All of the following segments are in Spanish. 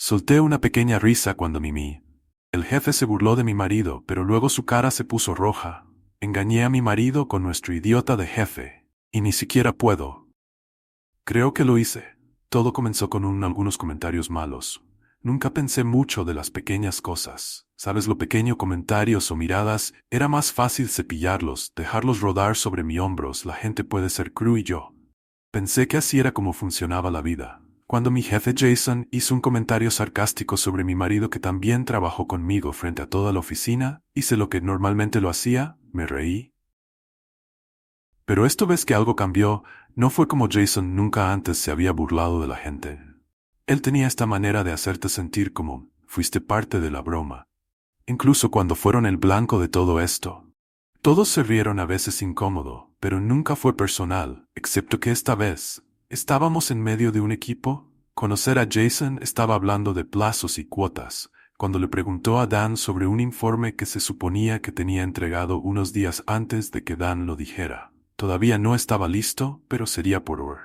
Solté una pequeña risa cuando mimí. El jefe se burló de mi marido, pero luego su cara se puso roja. Engañé a mi marido con nuestro idiota de jefe. Y ni siquiera puedo. Creo que lo hice. Todo comenzó con algunos comentarios malos. Nunca pensé mucho de las pequeñas cosas. ¿Sabes lo pequeño? Comentarios o miradas, era más fácil cepillarlos, dejarlos rodar sobre mis hombros. La gente puede ser cruel y yo. Pensé que así era como funcionaba la vida. Cuando mi jefe Jason hizo un comentario sarcástico sobre mi marido que también trabajó conmigo frente a toda la oficina, hice lo que normalmente lo hacía, me reí. Pero esta vez que algo cambió, no fue como Jason nunca antes se había burlado de la gente. Él tenía esta manera de hacerte sentir como fuiste parte de la broma. Incluso cuando fueron el blanco de todo esto. Todos se rieron a veces incómodo, pero nunca fue personal, excepto que esta vez, estábamos en medio de un equipo. Conocer a Jason estaba hablando de plazos y cuotas, cuando le preguntó a Dan sobre un informe que se suponía que tenía entregado unos días antes de que Dan lo dijera. Todavía no estaba listo, pero sería por hoy.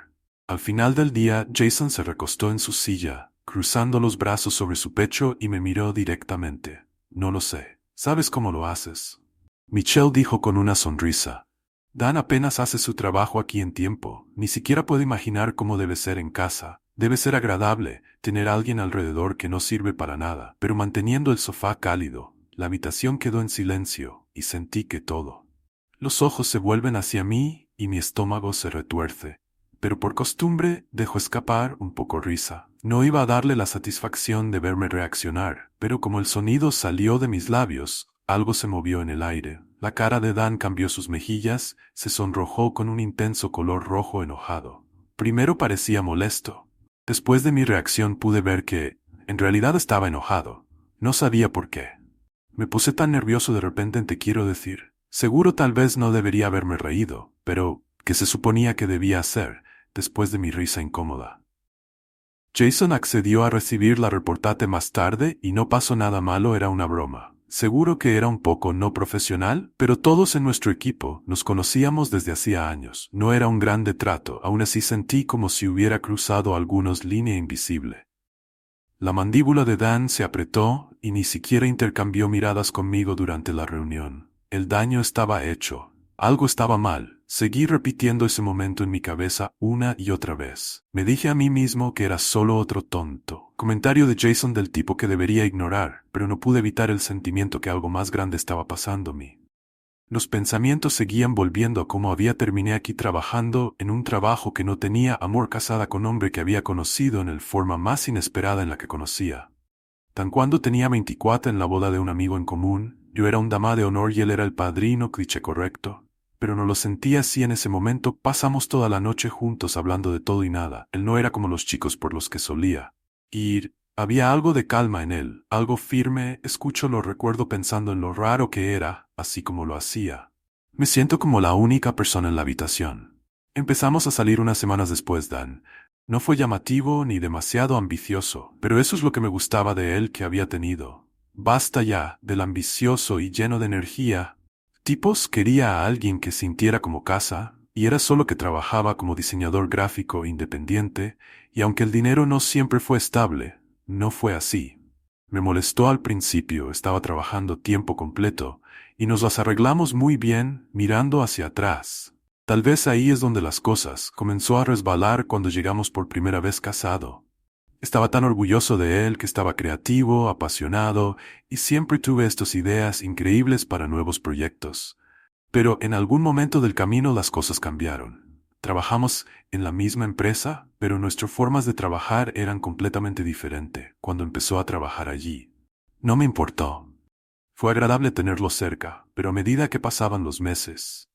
Al final del día, Jason se recostó en su silla, cruzando los brazos sobre su pecho y me miró directamente. No lo sé. ¿Sabes cómo lo haces? Michelle dijo con una sonrisa. Dan apenas hace su trabajo aquí en tiempo, ni siquiera puede imaginar cómo debe ser en casa. Debe ser agradable tener a alguien alrededor que no sirve para nada, pero manteniendo el sofá cálido. La habitación quedó en silencio, y sentí que todo. Los ojos se vuelven hacia mí, y mi estómago se retuerce. Pero por costumbre dejo escapar un poco risa. No iba a darle la satisfacción de verme reaccionar, pero como el sonido salió de mis labios, algo se movió en el aire. La cara de Dan cambió, sus mejillas se sonrojó con un intenso color rojo enojado. Primero parecía molesto. Después de mi reacción pude ver que, en realidad estaba enojado. No sabía por qué. Me puse tan nervioso de repente, te quiero decir. Seguro tal vez no debería haberme reído, pero ¿qué se suponía que debía hacer después de mi risa incómoda? Jason accedió a recibir la reportate más tarde y no pasó nada malo, era una broma. Seguro que era un poco no profesional, pero todos en nuestro equipo nos conocíamos desde hacía años. No era un grande trato, aún así sentí como si hubiera cruzado algunos línea invisible. La mandíbula de Dan se apretó y ni siquiera intercambió miradas conmigo durante la reunión. El daño estaba hecho. Algo estaba mal. Seguí repitiendo ese momento en mi cabeza una y otra vez. Me dije a mí mismo que era solo otro tonto. Comentario de Jason del tipo que debería ignorar, pero no pude evitar el sentimiento que algo más grande estaba pasándome. Los pensamientos seguían volviendo a cómo terminé aquí trabajando en un trabajo que no tenía amor, casada con hombre que había conocido en la forma más inesperada en la que conocía. Tan cuando tenía 24 en la boda de un amigo en común, yo era un dama de honor y él era el padrino, cliché correcto. Pero no lo sentía así en ese momento. Pasamos toda la noche juntos hablando de todo y nada. Él no era como los chicos por los que solía ir. Había algo de calma en él, algo firme. Lo recuerdo pensando en lo raro que era, así como lo hacía. Me siento como la única persona en la habitación. Empezamos a salir unas semanas después, Dan. No fue llamativo ni demasiado ambicioso, pero eso es lo que me gustaba de él que había tenido. Basta ya del ambicioso y lleno de energía. Tipos quería a alguien que sintiera como casa, y era solo que trabajaba como diseñador gráfico independiente, y aunque el dinero no siempre fue estable, no fue así. Me molestó al principio, estaba trabajando tiempo completo, y nos las arreglamos muy bien mirando hacia atrás. Tal vez ahí es donde las cosas comenzó a resbalar cuando llegamos por primera vez casado. Estaba tan orgulloso de él, que estaba creativo, apasionado, y siempre tuve estas ideas increíbles para nuevos proyectos. Pero en algún momento del camino las cosas cambiaron. Trabajamos en la misma empresa, pero nuestras formas de trabajar eran completamente diferentes cuando empezó a trabajar allí. No me importó. Fue agradable tenerlo cerca, pero a medida que pasaban los meses,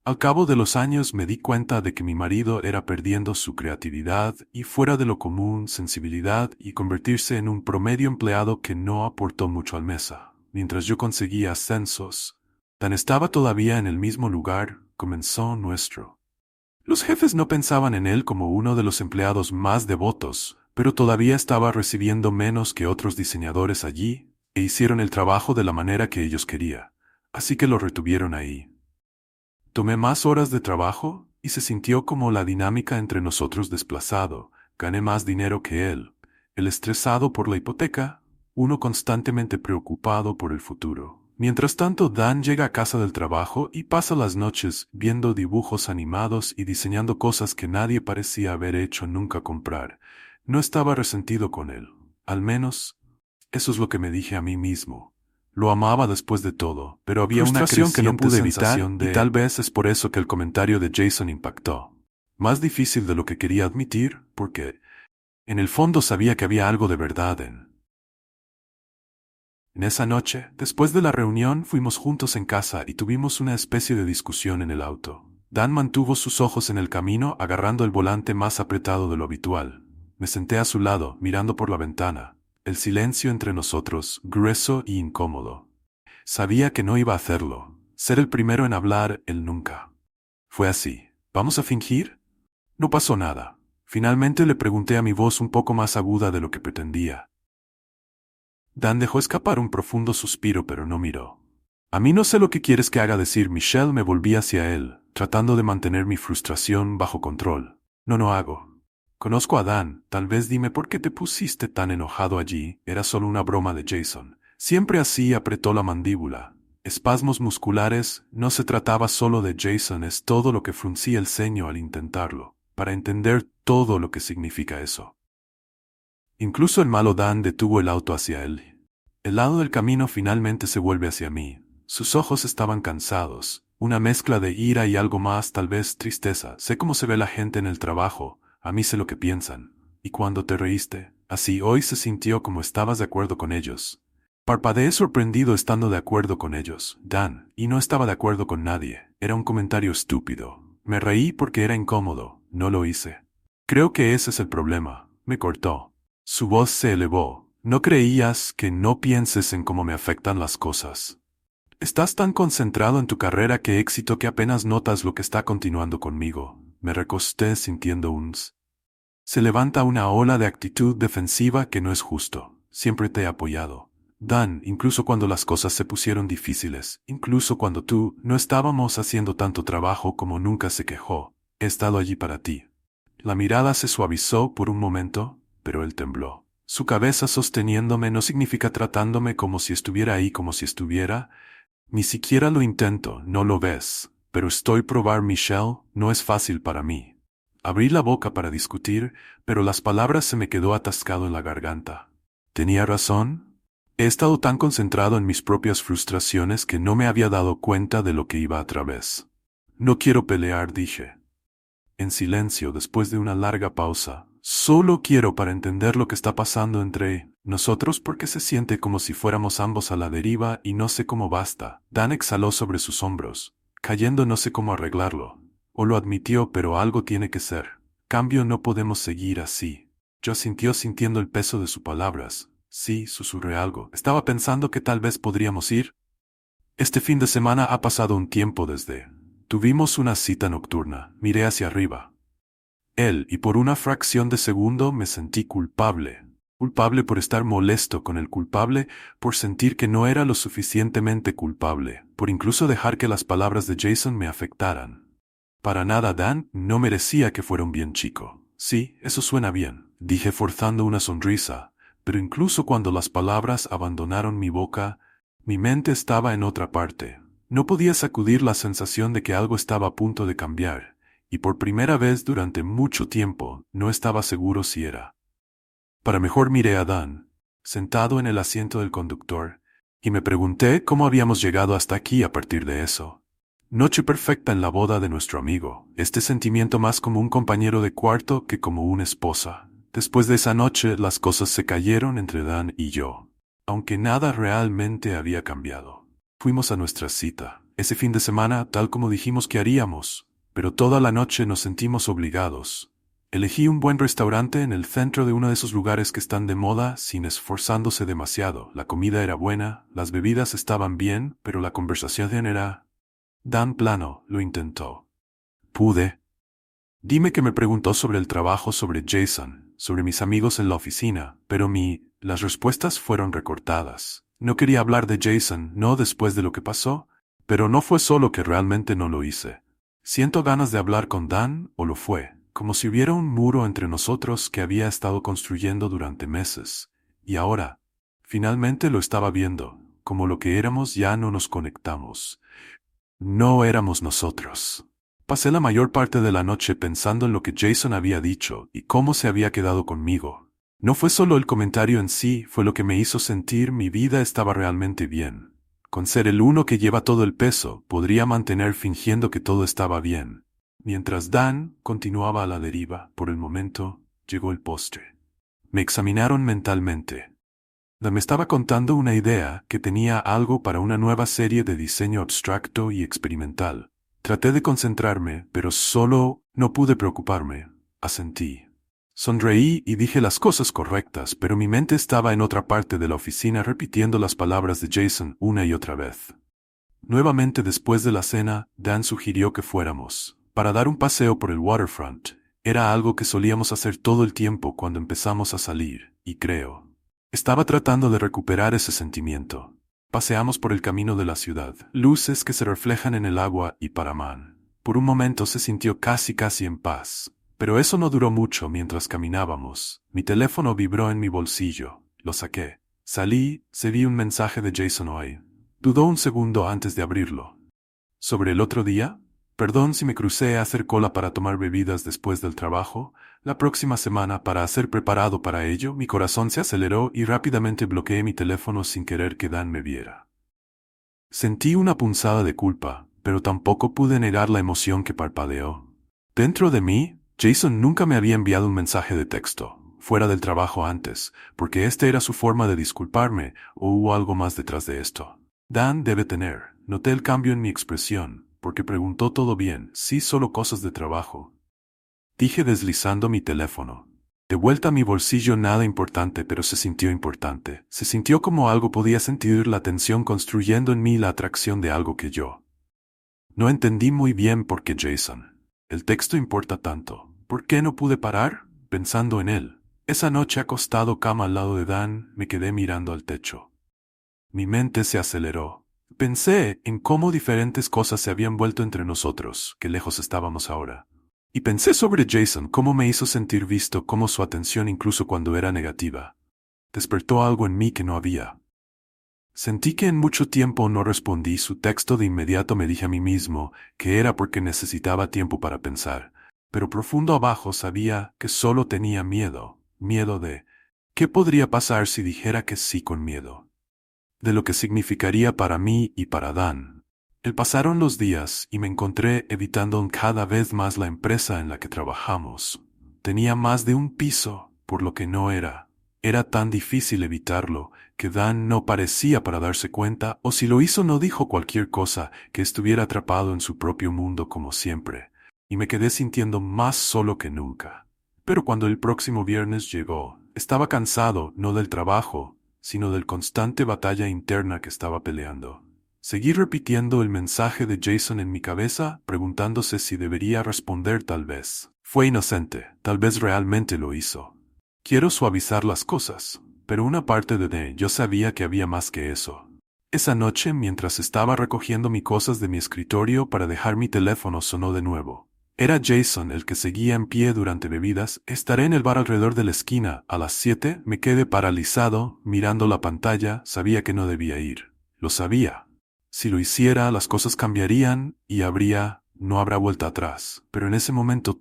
al cabo de los años me di cuenta de que mi marido era perdiendo su creatividad y fuera de lo común sensibilidad y convertirse en un promedio empleado que no aportó mucho al mesa. Mientras yo conseguía ascensos, Dan estaba todavía en el mismo lugar, comenzó nuestro. Los jefes no pensaban en él como uno de los empleados más devotos, pero todavía estaba recibiendo menos que otros diseñadores allí, e hicieron el trabajo de la manera que ellos querían, así que lo retuvieron ahí. Tomé más horas de trabajo y se sintió como la dinámica entre nosotros desplazado. Gané más dinero que él el estresado por la hipoteca, uno constantemente preocupado por el futuro. Mientras tanto, Dan llega a casa del trabajo y pasa las noches viendo dibujos animados y diseñando cosas que nadie parecía haber hecho nunca comprar. No estaba resentido con él. Al menos, eso es lo que me dije a mí mismo. Lo amaba después de todo, pero había una Frustración que no pude evitar, y tal vez es por eso que el comentario de Jason impactó. Más difícil de lo que quería admitir, porque en el fondo sabía que había algo de verdad en esa noche, después de la reunión, fuimos juntos en casa y tuvimos una especie de discusión en el auto. Dan mantuvo sus ojos en el camino, agarrando el volante más apretado de lo habitual. Me senté a su lado, mirando por la ventana. El silencio entre nosotros, grueso y incómodo. Sabía que no iba a hacerlo. Ser el primero en hablar, él nunca. Fue así. ¿Vamos a fingir? No pasó nada. Finalmente le pregunté a mi voz un poco más aguda de lo que pretendía. Dan dejó escapar un profundo suspiro, pero no miró. A mí no sé lo que quieres que haga, decir Michelle. Me volví hacia él, tratando de mantener mi frustración bajo control. No hago. Conozco a Dan, tal vez dime por qué te pusiste tan enojado allí. Era solo una broma de Jason. Siempre así, apretó la mandíbula. Espasmos musculares, no se trataba solo de Jason, es todo lo que fruncía el ceño al intentarlo, para entender todo lo que significa eso. Incluso el malo Dan detuvo el auto hacia él. El lado del camino finalmente se vuelve hacia mí. Sus ojos estaban cansados, una mezcla de ira y algo más, tal vez tristeza. Sé cómo se ve la gente en el trabajo, a mí sé lo que piensan. Y cuando te reíste, así hoy se sintió como estabas de acuerdo con ellos. Parpadeé sorprendido estando de acuerdo con ellos, Dan, y no estaba de acuerdo con nadie. Era un comentario estúpido. Me reí porque era incómodo, no lo hice. Creo que ese es el problema, me cortó. Su voz se elevó. ¿No creías que no pienses en cómo me afectan las cosas? Estás tan concentrado en tu carrera que éxito que apenas notas lo que está continuando conmigo. Me recosté sintiendo Se levanta una ola de actitud defensiva que no es justo. Siempre te he apoyado. Dan, incluso cuando las cosas se pusieron difíciles, incluso cuando tú no estábamos haciendo tanto trabajo como nunca se quejó, he estado allí para ti. La mirada se suavizó por un momento, pero él tembló. Su cabeza sosteniéndome no significa tratándome como si estuviera ahí, como si estuviera. Ni siquiera lo intento, no lo ves. Pero estoy probar, Michelle, no es fácil para mí. Abrí la boca para discutir, pero las palabras se me quedó atascado en la garganta. ¿Tenía razón? He estado tan concentrado en mis propias frustraciones que no me había dado cuenta de lo que iba a través. No quiero pelear, dije. En silencio, después de una larga pausa. Solo quiero para entender lo que está pasando entre nosotros, porque se siente como si fuéramos ambos a la deriva y no sé cómo basta. Dan exhaló sobre sus hombros, cayendo, no sé cómo arreglarlo. O lo admitió, pero algo tiene que ser. Cambio, no podemos seguir así. Yo sintiendo el peso de sus palabras. Sí, susurré algo. Estaba pensando que tal vez podríamos ir. Este fin de semana ha pasado un tiempo desde. Tuvimos una cita nocturna. Miré hacia arriba. Él, y por una fracción de segundo me sentí culpable. Culpable por estar molesto con el culpable, por sentir que no era lo suficientemente culpable, por incluso dejar que las palabras de Jason me afectaran. Para nada, Dan no merecía que fuera un bien chico. Sí, eso suena bien, dije forzando una sonrisa, pero incluso cuando las palabras abandonaron mi boca, mi mente estaba en otra parte. No podía sacudir la sensación de que algo estaba a punto de cambiar, y por primera vez durante mucho tiempo no estaba seguro si era. Para mejor miré a Dan, sentado en el asiento del conductor, y me pregunté cómo habíamos llegado hasta aquí a partir de eso. Noche perfecta en la boda de nuestro amigo, este sentimiento más como un compañero de cuarto que como una esposa. Después de esa noche las cosas se cayeron entre Dan y yo, aunque nada realmente había cambiado. Fuimos a nuestra cita, ese fin de semana tal como dijimos que haríamos, pero toda la noche nos sentimos obligados. Elegí un buen restaurante en el centro de uno de esos lugares que están de moda sin esforzándose demasiado. La comida era buena, las bebidas estaban bien, pero la conversación era... Dan plano, lo intentó. Pude. Dime que me preguntó sobre el trabajo, sobre Jason, sobre mis amigos en la oficina, pero las respuestas fueron recortadas. No quería hablar de Jason, no después de lo que pasó, pero no fue solo que realmente no lo hice. ¿Siento ganas de hablar con Dan, o lo fue? como si hubiera un muro entre nosotros que había estado construyendo durante meses, y ahora, finalmente lo estaba viendo, como lo que éramos ya no nos conectamos. No éramos nosotros. Pasé la mayor parte de la noche pensando en lo que Jason había dicho y cómo se había quedado conmigo. No fue solo el comentario en sí, fue lo que me hizo sentir mi vida estaba realmente bien. Con ser el uno que lleva todo el peso, podría mantener fingiendo que todo estaba bien. Mientras Dan continuaba a la deriva, por el momento, llegó el postre. Me examinaron mentalmente. Me estaba contando una idea que tenía algo para una nueva serie de diseño abstracto y experimental. Traté de concentrarme, pero solo no pude preocuparme. Asentí. Sonreí y dije las cosas correctas, pero mi mente estaba en otra parte de la oficina repitiendo las palabras de Jason una y otra vez. Nuevamente después de la cena, Dan sugirió que fuéramos, para dar un paseo por el waterfront. Era algo que solíamos hacer todo el tiempo cuando empezamos a salir, y creo. Estaba tratando de recuperar ese sentimiento. Paseamos por el camino de la ciudad, luces que se reflejan en el agua y Paramán. Por un momento se sintió casi en paz. Pero eso no duró mucho mientras caminábamos. Mi teléfono vibró en mi bolsillo. Lo saqué. Salí, vi un mensaje de Jason hoy. Dudó un segundo antes de abrirlo. ¿Sobre el otro día? Perdón si me crucé a hacer cola para tomar bebidas después del trabajo. La próxima semana, para ser preparado para ello, mi corazón se aceleró y rápidamente bloqueé mi teléfono sin querer que Dan me viera. Sentí una punzada de culpa, pero tampoco pude negar la emoción que parpadeó. Dentro de mí, Jason nunca me había enviado un mensaje de texto, fuera del trabajo antes, porque esta era su forma de disculparme, o hubo algo más detrás de esto. Dan debe tener. Noté el cambio en mi expresión, porque preguntó todo bien, sí solo cosas de trabajo. Dije deslizando mi teléfono. De vuelta a mi bolsillo nada importante, pero se sintió importante. Se sintió como algo podía sentir la tensión construyendo en mí la atracción de algo que yo. No entendí muy bien por qué Jason. El texto importa tanto. ¿Por qué no pude parar? Pensando en él. Esa noche acostado cama al lado de Dan, me quedé mirando al techo. Mi mente se aceleró. Pensé en cómo diferentes cosas se habían vuelto entre nosotros, qué lejos estábamos ahora. Y pensé sobre Jason, cómo me hizo sentir visto, cómo su atención incluso cuando era negativa. Despertó algo en mí que no había. Sentí que en mucho tiempo no respondí su texto. De inmediato me dije a mí mismo que era porque necesitaba tiempo para pensar, pero profundo abajo sabía que solo tenía miedo de ¿qué podría pasar si dijera que sí con miedo? De lo que significaría para mí y para Dan. Pasaron los días y me encontré evitando cada vez más la empresa en la que trabajamos. Tenía más de un piso, por lo que no era. Era tan difícil evitarlo, que Dan no parecía para darse cuenta, o si lo hizo no dijo cualquier cosa, que estuviera atrapado en su propio mundo como siempre, y me quedé sintiendo más solo que nunca. Pero cuando el próximo viernes llegó, estaba cansado, no del trabajo, sino del constante batalla interna que estaba peleando. Seguí repitiendo el mensaje de Jason en mi cabeza, preguntándose si debería responder tal vez. Fue inocente, tal vez realmente lo hizo. Quiero suavizar las cosas, pero una parte de yo sabía que había más que eso. Esa noche, mientras estaba recogiendo mis cosas de mi escritorio para dejar mi teléfono, sonó de nuevo. Era Jason el que seguía en pie durante bebidas. Estaré en el bar alrededor de la esquina. A las 7 me quedé paralizado, mirando la pantalla. Sabía que no debía ir. Lo sabía. Si lo hiciera, las cosas cambiarían y no habrá vuelta atrás. Pero en ese momento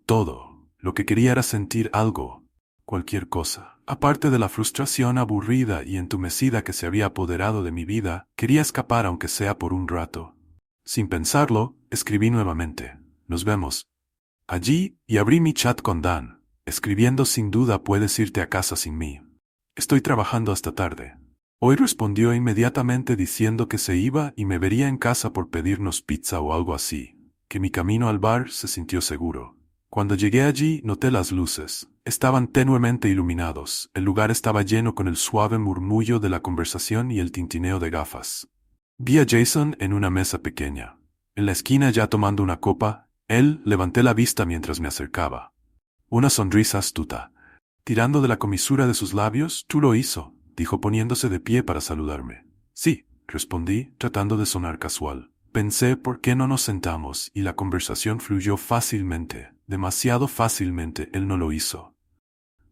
lo que quería era sentir algo. Cualquier cosa. Aparte de la frustración aburrida y entumecida que se había apoderado de mi vida, quería escapar aunque sea por un rato. Sin pensarlo, escribí nuevamente. Nos vemos allí, y abrí mi chat con Dan, escribiendo: sin duda puedes irte a casa sin mí. Estoy trabajando hasta tarde. Hoy respondió inmediatamente diciendo que se iba y me vería en casa por pedirnos pizza o algo así, que mi camino al bar se sintió seguro. Cuando llegué allí, noté las luces. Estaban tenuemente iluminados. El lugar estaba lleno con el suave murmullo de la conversación y el tintineo de gafas. Vi a Jason en una mesa pequeña. En la esquina, ya tomando una copa. Levanté la vista mientras me acercaba. Una sonrisa astuta. Tirando de la comisura de sus labios: «Tú lo hizo», dijo poniéndose de pie para saludarme. «Sí», respondí, tratando de sonar casual. Pensé por qué no nos sentamos y la conversación fluyó fácilmente. Demasiado fácilmente él no lo hizo.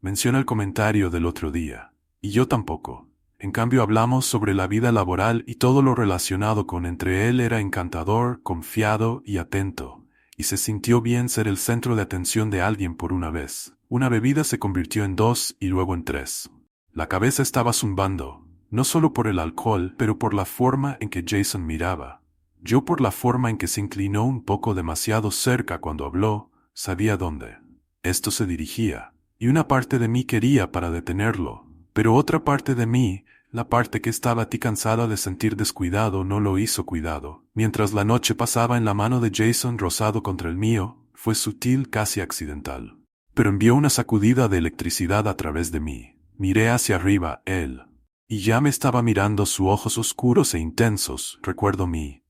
Menciona el comentario del otro día. Y yo tampoco. En cambio hablamos sobre la vida laboral y todo lo relacionado con entre él era encantador, confiado y atento. Y se sintió bien ser el centro de atención de alguien por una vez. Una bebida se convirtió en 2 y luego en 3. La cabeza estaba zumbando, no solo por el alcohol, pero por la forma en que Jason miraba. Yo por la forma en que se inclinó un poco demasiado cerca cuando habló, sabía dónde esto se dirigía, y una parte de mí quería para detenerlo, pero otra parte de mí, la parte que estaba a ti cansada de sentir descuidado, no lo hizo cuidado. Mientras la noche pasaba en la mano de Jason rozado contra el mío, fue sutil, casi accidental. Pero envió una sacudida de electricidad a través de mí. Miré hacia arriba, él. Y ya me estaba mirando sus ojos oscuros e intensos, recuerdo mí.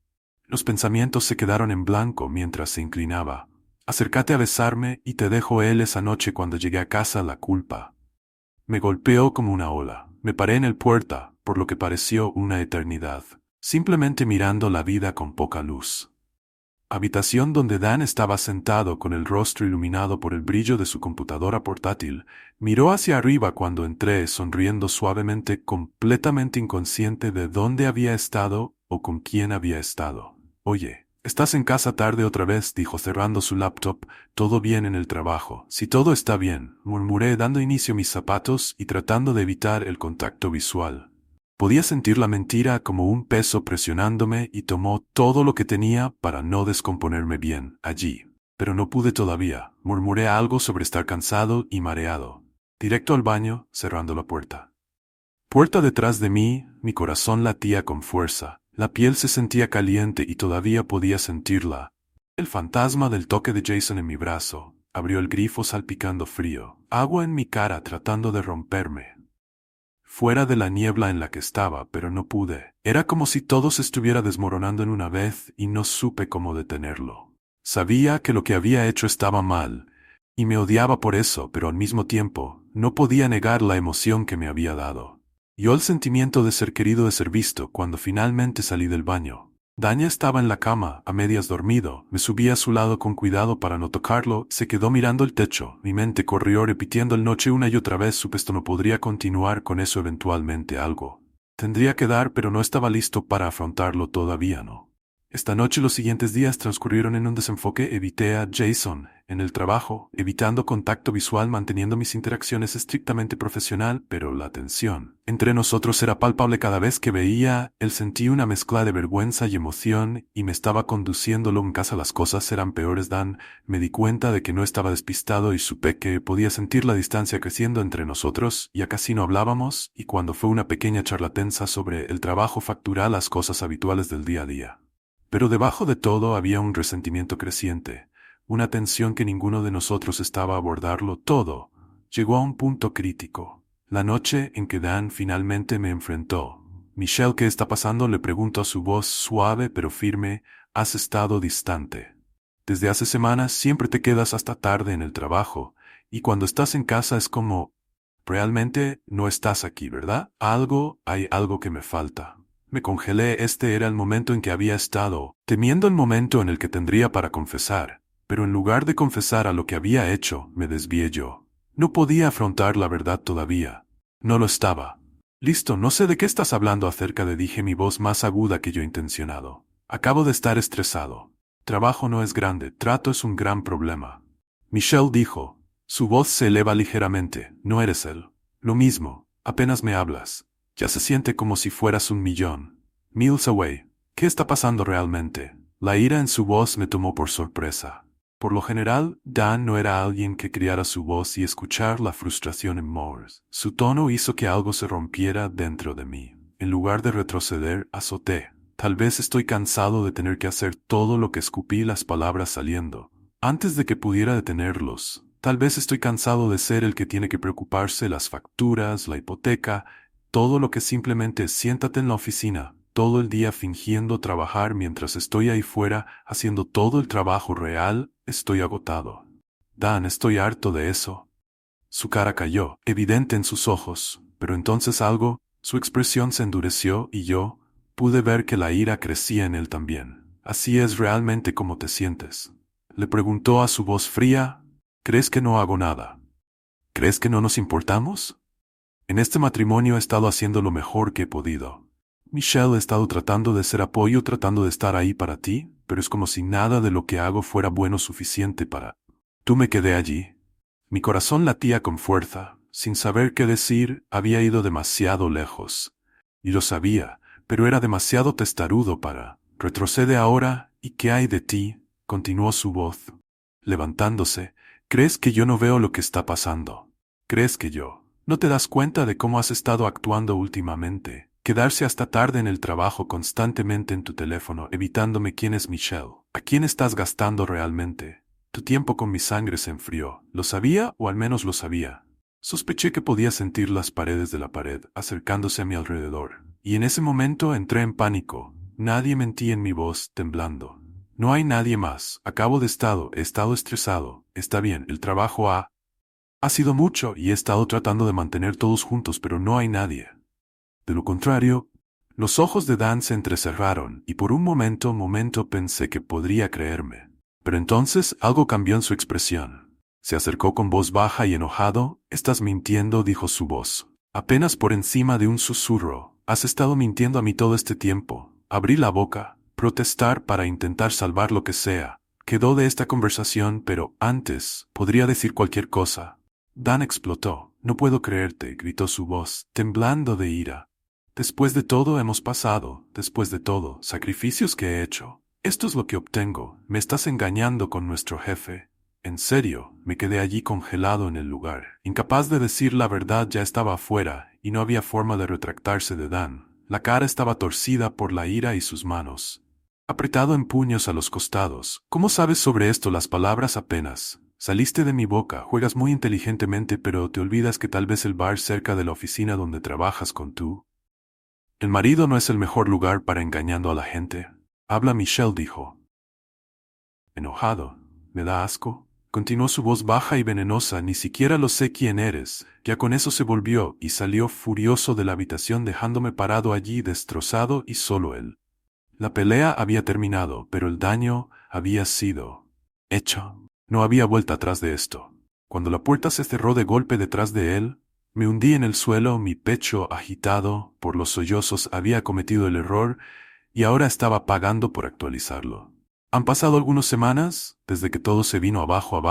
Los pensamientos se quedaron en blanco mientras se inclinaba. Acércate a besarme y te dejo él esa noche cuando llegué a casa la culpa. Me golpeó como una ola. Me paré en el puerta, por lo que pareció una eternidad, simplemente mirando la vida con poca luz. Habitación donde Dan estaba sentado con el rostro iluminado por el brillo de su computadora portátil, miró hacia arriba cuando entré sonriendo suavemente, completamente inconsciente de dónde había estado o con quién había estado. Oye, ¿estás en casa tarde otra vez?, dijo cerrando su laptop. ¿Todo bien en el trabajo? Sí, todo está bien, murmuré dando inicio a mis zapatos y tratando de evitar el contacto visual. Podía sentir la mentira como un peso presionándome y tomó todo lo que tenía para no descomponerme bien allí. Pero no pude todavía. Murmuré algo sobre estar cansado y mareado. Directo al baño, cerrando la puerta. Puerta detrás de mí, mi corazón latía con fuerza. La piel se sentía caliente y todavía podía sentirla. El fantasma del toque de Jason en mi brazo. Abrió el grifo salpicando frío. Agua en mi cara tratando de romperme. Fuera de la niebla en la que estaba, pero no pude. Era como si todo se estuviera desmoronando en una vez y no supe cómo detenerlo. Sabía que lo que había hecho estaba mal, y me odiaba por eso, pero al mismo tiempo, no podía negar la emoción que me había dado. Yo el sentimiento de ser querido, de ser visto, cuando finalmente salí del baño. Dania estaba en la cama, a medias dormido. Me subí a su lado con cuidado para no tocarlo. Se quedó mirando el techo. Mi mente corrió repitiendo el noche una y otra vez. Supe esto no podría continuar con eso, eventualmente algo tendría que dar, pero no estaba listo para afrontarlo todavía, no. Esta noche y los siguientes días transcurrieron en un desenfoque. Evité a Jason en el trabajo, evitando contacto visual, manteniendo mis interacciones estrictamente profesional, pero la tensión entre nosotros era palpable cada vez que veía. Él sentí una mezcla de vergüenza y emoción, y me estaba conduciéndolo en casa. Las cosas eran peores, Dan. Me di cuenta de que no estaba despistado y supe que podía sentir la distancia creciendo entre nosotros. Ya casi no hablábamos, y cuando fue una pequeña charla tensa sobre el trabajo, facturar, las cosas habituales del día a día. Pero debajo de todo había un resentimiento creciente, una tensión que ninguno de nosotros estaba a abordarlo. Todo llegó a un punto crítico. La noche en que Dan finalmente me enfrentó. Michelle, ¿qué está pasando?, le preguntó a su voz suave pero firme. Has estado distante. Desde hace semanas siempre te quedas hasta tarde en el trabajo, y cuando estás en casa es como, realmente no estás aquí, ¿verdad? Hay algo que me falta. Me congelé. Este era el momento en que había estado, temiendo el momento en el que tendría para confesar, pero en lugar de confesar a lo que había hecho, me desvié yo. No podía afrontar la verdad todavía. No lo estaba. Listo, no sé de qué estás hablando acerca de, dije, mi voz más aguda que yo intencionado. Acabo de estar estresado. Trabajo no es grande, trato es un gran problema. Michelle dijo. Su voz se eleva ligeramente. No eres él. Lo mismo, apenas me hablas. Ya se siente como si fueras 1,000,000 miles away. ¿Qué está pasando realmente? La ira en su voz me tomó por sorpresa. Por lo general, Dan no era alguien que criara su voz, y escuchar la frustración en Morse. Su tono hizo que algo se rompiera dentro de mí. En lugar de retroceder, azoté. Tal vez estoy cansado de tener que hacer todo lo que escupí, las palabras saliendo antes de que pudiera detenerlos. Tal vez estoy cansado de ser el que tiene que preocuparse, las facturas, la hipoteca, todo lo que simplemente es siéntate en la oficina, todo el día fingiendo trabajar mientras estoy ahí fuera haciendo todo el trabajo real. Estoy agotado. Dan, estoy harto de eso. Su cara cayó, evidente en sus ojos, pero entonces su expresión se endureció y yo pude ver que la ira crecía en él también. Así es realmente como te sientes. Le preguntó a su voz fría. ¿Crees que no hago nada? ¿Crees que no nos importamos? En este matrimonio he estado haciendo lo mejor que he podido. Michelle, he estado tratando de ser apoyo, tratando de estar ahí para ti, pero es como si nada de lo que hago fuera bueno suficiente para... Tú. Me quedé allí. Mi corazón latía con fuerza. Sin saber qué decir, había ido demasiado lejos. Y lo sabía, pero era demasiado testarudo para... Retrocede ahora, ¿y qué hay de ti? Continuó su voz. Levantándose, ¿crees que yo no veo lo que está pasando? ¿Crees que yo... ¿No te das cuenta de cómo has estado actuando últimamente? Quedarse hasta tarde en el trabajo, constantemente en tu teléfono, evitándome. ¿Quién es Michelle? ¿A quién estás gastando realmente? Tu tiempo con mi sangre se enfrió. ¿Lo sabía o al menos lo sabía? Sospeché que podía sentir las paredes de la pared acercándose a mi alrededor. Y en ese momento entré en pánico. Nadie mentía en mi voz, temblando. No hay nadie más. He estado estresado. Está bien, el trabajo ha sido mucho y he estado tratando de mantener todos juntos, pero no hay nadie. De lo contrario, los ojos de Dan se entrecerraron y por un momento pensé que podría creerme. Pero entonces algo cambió en su expresión. Se acercó con voz baja y enojado. «Estás mintiendo», dijo su voz. Apenas por encima de un susurro. «Has estado mintiendo a mí todo este tiempo». Abrí la boca, protestar para intentar salvar lo que sea. Quedó de esta conversación, pero antes podría decir cualquier cosa. Dan explotó. «No puedo creerte», gritó su voz, temblando de ira. «Después de todo hemos pasado, después de todo, sacrificios que he hecho. Esto es lo que obtengo. Me estás engañando con nuestro jefe». En serio, me quedé allí congelado en el lugar. Incapaz de decir la verdad, ya estaba afuera, y no había forma de retractarse de Dan. La cara estaba torcida por la ira y sus manos apretado en puños a los costados. «¿Cómo sabes sobre esto?» Las palabras apenas saliste de mi boca. «Juegas muy inteligentemente, pero te olvidas que tal vez el bar cerca de la oficina donde trabajas con el marido no es el mejor lugar para engañando a la gente». «Habla», Michelle dijo. Enojado. «¿Me da asco?», continuó su voz baja y venenosa. «Ni siquiera lo sé quién eres». Ya con eso se volvió y salió furioso de la habitación, dejándome parado allí destrozado y solo él. La pelea había terminado, pero el daño había sido hecho. No había vuelta atrás de esto. Cuando la puerta se cerró de golpe detrás de él, me hundí en el suelo, mi pecho agitado por los sollozos. Había cometido el error y ahora estaba pagando por actualizarlo. Han pasado algunas semanas desde que todo se vino abajo,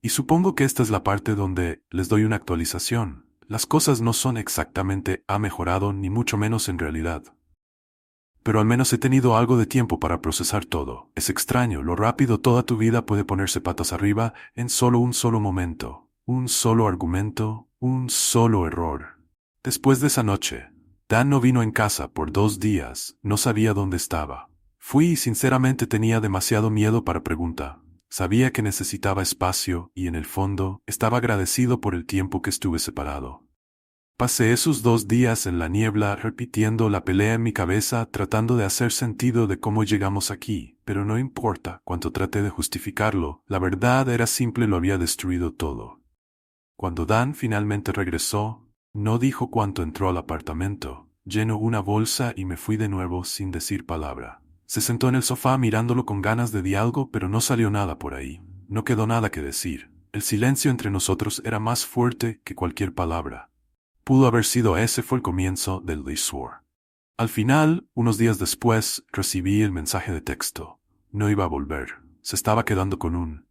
y supongo que esta es la parte donde les doy una actualización. Las cosas no son exactamente ha mejorado, ni mucho menos en realidad. Pero al menos he tenido algo de tiempo para procesar todo. Es extraño lo rápido toda tu vida puede ponerse patas arriba en solo un solo momento, un solo argumento, un solo error. Después de esa noche, Dan no vino en casa por 2 días, no sabía dónde estaba. Fui y sinceramente tenía demasiado miedo para preguntar. Sabía que necesitaba espacio y en el fondo estaba agradecido por el tiempo que estuve separado. Pasé esos 2 días en la niebla repitiendo la pelea en mi cabeza, tratando de hacer sentido de cómo llegamos aquí, pero no importa cuánto traté de justificarlo, la verdad era simple, lo había destruido todo. Cuando Dan finalmente regresó, no dijo cuánto entró al apartamento, llenó una bolsa y me fui de nuevo sin decir palabra. Se sentó en el sofá mirándolo con ganas de diálogo, pero no salió nada por ahí. No quedó nada que decir. El silencio entre nosotros era más fuerte que cualquier palabra. Pudo haber sido ese fue el comienzo del Leisure. Al final, unos días después, recibí el mensaje de texto. No iba a volver. Se estaba quedando con un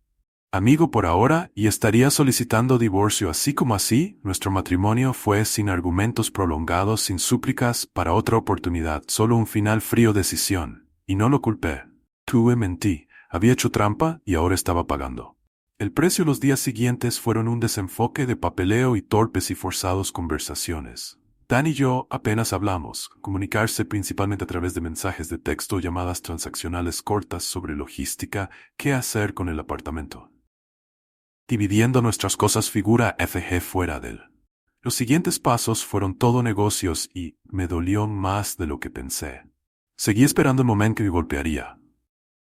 amigo por ahora y estaría solicitando divorcio. Así como así, nuestro matrimonio fue sin argumentos prolongados, sin súplicas para otra oportunidad, solo un final frío, decisión. Y no lo culpé. Mentí. Había hecho trampa y ahora estaba pagando. El precio. Los días siguientes fueron un desenfoque de papeleo y torpes y forzados conversaciones. Dan y yo apenas hablamos, comunicarse principalmente a través de mensajes de texto o llamadas transaccionales cortas sobre logística, qué hacer con el apartamento. Dividiendo nuestras cosas, figura FG fuera de él. Los siguientes pasos fueron todo negocios y me dolió más de lo que pensé. Seguí esperando el momento que golpearía.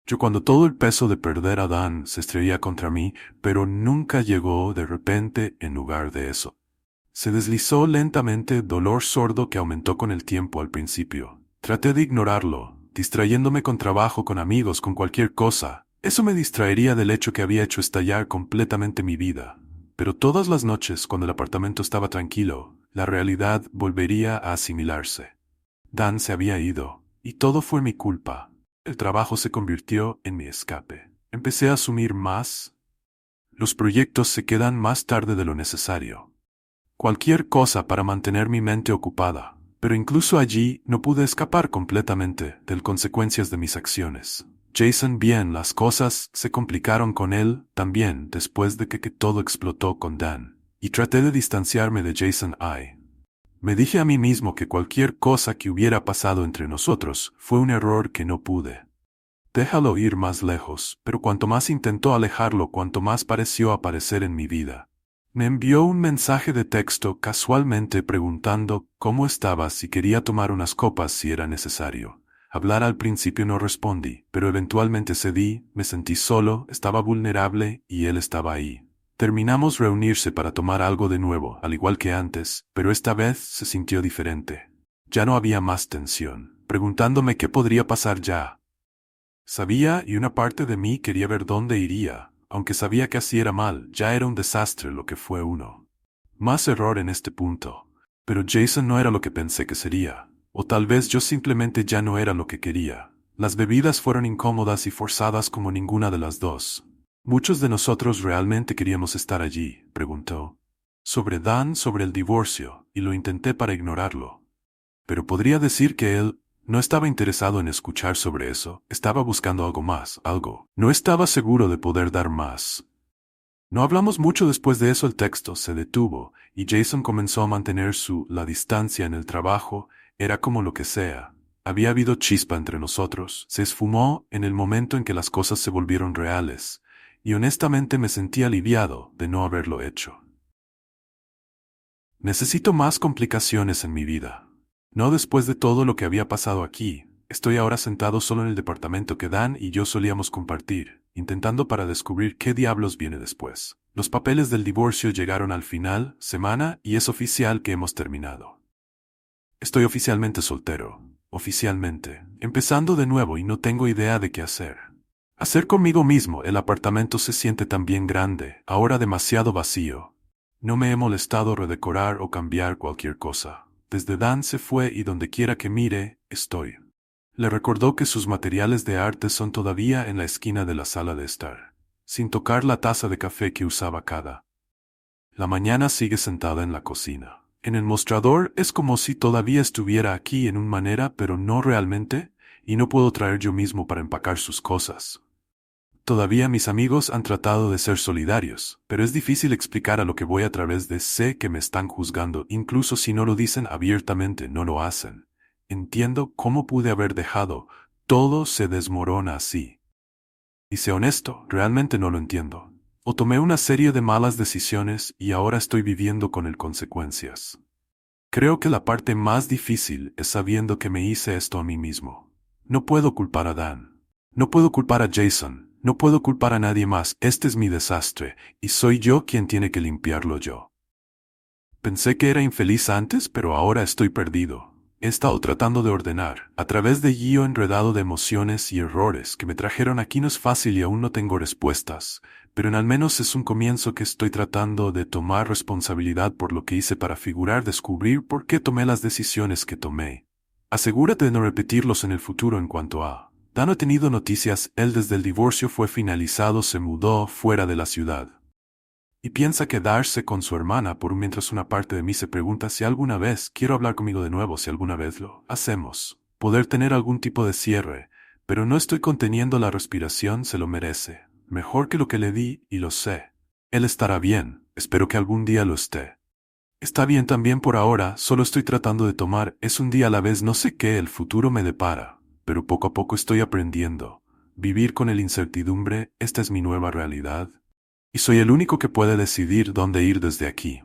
Yo cuando todo el peso de perder a Dan se estrellaría contra mí, pero nunca llegó. De repente, en lugar de eso, se deslizó lentamente, dolor sordo que aumentó con el tiempo. Al principio traté de ignorarlo, distrayéndome con trabajo, con amigos, con cualquier cosa, Eso me distraería del hecho que había hecho estallar completamente mi vida. Pero todas las noches, cuando el apartamento estaba tranquilo, la realidad volvería a asimilarse. Dan se había ido, y todo fue mi culpa. El trabajo se convirtió en mi escape. Empecé a asumir más. Los proyectos se quedan más tarde de lo necesario. Cualquier cosa para mantener mi mente ocupada, pero incluso allí no pude escapar completamente de las consecuencias de mis acciones. Jason bien, las cosas se complicaron con él también después de que todo explotó con Dan, y traté de distanciarme de Jason I. Me dije a mí mismo que cualquier cosa que hubiera pasado entre nosotros fue un error que no pude. Déjalo ir más lejos, pero cuanto más intentó alejarlo, cuanto más pareció aparecer en mi vida. Me envió un mensaje de texto casualmente preguntando cómo estaba, si quería tomar unas copas si era necesario. Hablar al principio no respondí, pero eventualmente cedí, me sentí solo, estaba vulnerable y él estaba ahí. Terminamos reunirse para tomar algo de nuevo, al igual que antes, pero esta vez se sintió diferente. Ya no había más tensión, preguntándome qué podría pasar ya. Sabía, y una parte de mí quería ver dónde iría, aunque sabía que así era mal, ya era un desastre lo que fue uno. Más error en este punto. Pero Jason no era lo que pensé que sería. O tal vez yo simplemente ya no era lo que quería. Las bebidas fueron incómodas y forzadas como ninguna de las dos. ¿Muchos de nosotros realmente queríamos estar allí?, preguntó. Sobre Dan, sobre el divorcio, y lo intenté para ignorarlo. Pero podría decir que él no estaba interesado en escuchar sobre eso, estaba buscando algo más, algo. No estaba seguro de poder dar más. No hablamos mucho después de eso. El texto se detuvo, y Jason comenzó a mantener la distancia en el trabajo. Era como lo que sea. Había habido chispa entre nosotros, se esfumó en el momento en que las cosas se volvieron reales, y honestamente me sentí aliviado de no haberlo hecho. Necesito más complicaciones en mi vida. No después de todo lo que había pasado aquí. Estoy ahora sentado solo en el departamento que Dan y yo solíamos compartir, intentando para descubrir qué diablos viene después. Los papeles del divorcio llegaron al final, semana, y es oficial que hemos terminado. Estoy oficialmente soltero. Oficialmente. Empezando de nuevo y no tengo idea de qué hacer. Hacer conmigo mismo. El apartamento se siente también grande, ahora demasiado vacío. No me he molestado redecorar o cambiar cualquier cosa. Desde Dan se fue y donde quiera que mire, estoy. Le recordó que sus materiales de arte son todavía en la esquina de la sala de estar, sin tocar la taza de café que usaba cada. La mañana sigue sentada en la cocina. En el mostrador es como si todavía estuviera aquí en una manera, pero no realmente, y no puedo traer yo mismo para empacar sus cosas. Todavía mis amigos han tratado de ser solidarios, pero es difícil explicar a lo que voy a través de sé que me están juzgando, incluso si no lo dicen abiertamente, no lo hacen. Entiendo cómo pude haber dejado, todo se desmorona así. Y sé honesto, realmente no lo entiendo. O tomé una serie de malas decisiones y ahora estoy viviendo con el consecuencias. Creo que la parte más difícil es sabiendo que me hice esto a mí mismo. No puedo culpar a Dan. No puedo culpar a Jason. No puedo culpar a nadie más. Este es mi desastre, y soy yo quien tiene que limpiarlo yo. Pensé que era infeliz antes, pero ahora estoy perdido. He estado tratando de ordenar. A través de guío enredado de emociones y errores que me trajeron aquí no es fácil y aún no tengo respuestas, pero en al menos es un comienzo que estoy tratando de tomar responsabilidad por lo que hice para figurar, descubrir por qué tomé las decisiones que tomé. Asegúrate de no repetirlos en el futuro. En cuanto a Dan, no he tenido noticias. Él desde el divorcio fue finalizado, se mudó fuera de la ciudad. Y piensa quedarse con su hermana mientras una parte de mí se pregunta si alguna vez quiero hablar conmigo de nuevo, si alguna vez lo hacemos. Poder tener algún tipo de cierre, pero no estoy conteniendo la respiración, se lo merece. Mejor que lo que le di, y lo sé. Él estará bien, espero que algún día lo esté. Está bien también por ahora, solo estoy tratando de tomar, es un día a la vez, no sé qué el futuro me depara, pero poco a poco estoy aprendiendo. Vivir con el incertidumbre, esta es mi nueva realidad. Y soy el único que puede decidir dónde ir desde aquí.